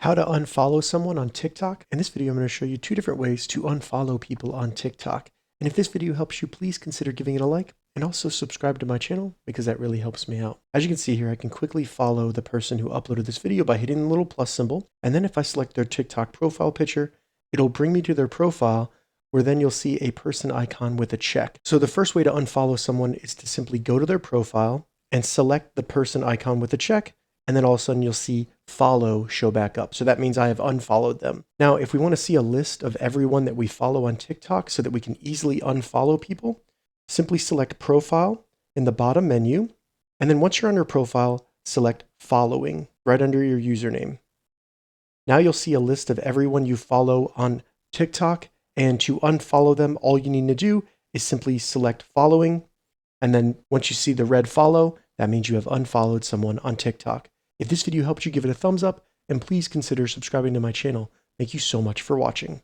How to unfollow someone on TikTok. In this video, I'm going to show you two different ways to unfollow people on TikTok. And if this video helps you, please consider giving it a like and also subscribe to my channel because that really helps me out. As you can see here, I can quickly follow the person who uploaded this video by hitting the little plus symbol. And then if I select their TikTok profile picture, it'll bring me to their profile where then you'll see a person icon with a check. So the first way to unfollow someone is to simply go to their profile and select the person icon with a check. And then all of a sudden you'll see follow show back up. So that means I have unfollowed them. Now, if we want to see a list of everyone that we follow on TikTok so that we can easily unfollow people, simply select profile in the bottom menu. And then once you're under profile, select following right under your username. Now you'll see a list of everyone you follow on TikTok. And to unfollow them, all you need to do is simply select following. And then once you see the red follow, that means you have unfollowed someone on TikTok. If this video helped you, give it a thumbs up and please consider subscribing to my channel. Thank you so much for watching.